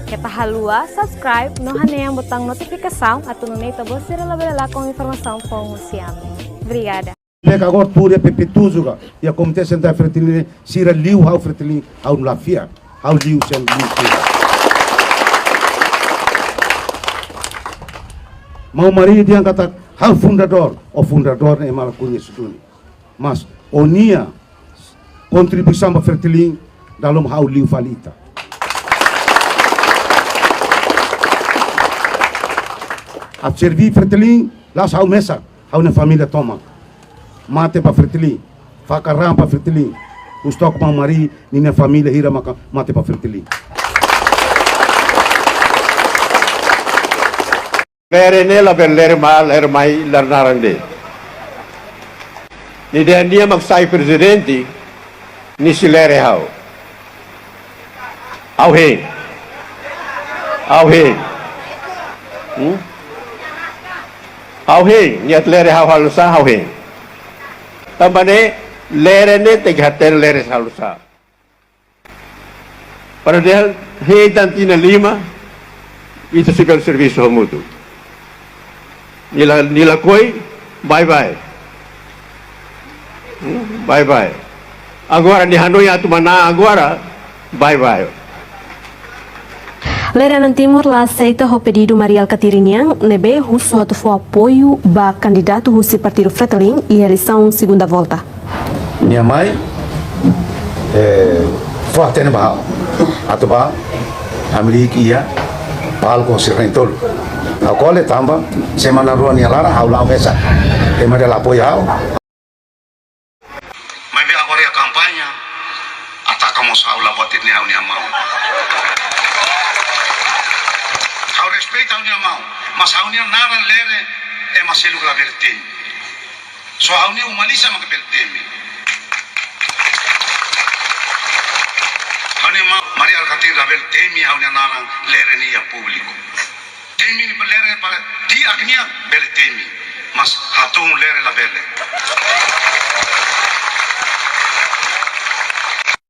Kita halua, subscribe, no yang botão notificação, atununei tabo sira labela com informação pomonciame. Obrigada. Pega agora tudo é pepituzuga e a comitê central fretilin sira liu hau fretilin hau lafia hau liu sen liu. Mau mari dia kata hau fundador, o fundador é malah conheço tudo. Mas onia contribuição para fretilin dalam hau liu falita. A servir fretilin las hau mesa, hau na família toma. Mate para fretilin, facaram para fretilin. Os toques para mari, minha família hira mate para fretilin. Lere nela ben lere mai larnarande. Ni dia magsai presidente ni si lere hau. Au he. Au he, niat lere hau halusa hau he. Tambane lere ne tegaten lere halusa. Padahal he dan tina lima itu civil service mutu. Nila koi bye bye. Bye bye. Agora ni Hanoi atu mana agora bye bye. Laranang Timor lá aceita o pedido Mariel Catirinian, nebe russo atu for apoio ba candidato russo Partido Fretilin e eleição segunda volta. Minha mãe forte ne bahau. Atu ba Amerika ia pal com serentol. Aku le tamba semana rua ni lara haula besa. Tema de apoio hau. Mas bem agora a campanha atacamos haula botir ni hau ni amau. Hau respeita hau ni amau, mas hau ni nara lere maselu la bertin. So hau ni umalisa maka bertin. Hau ni Maria Alcatir la bertin hau ni nara lere ni ya público. Temi ni lere para di agnia bele temi, mas hatung lere la bele.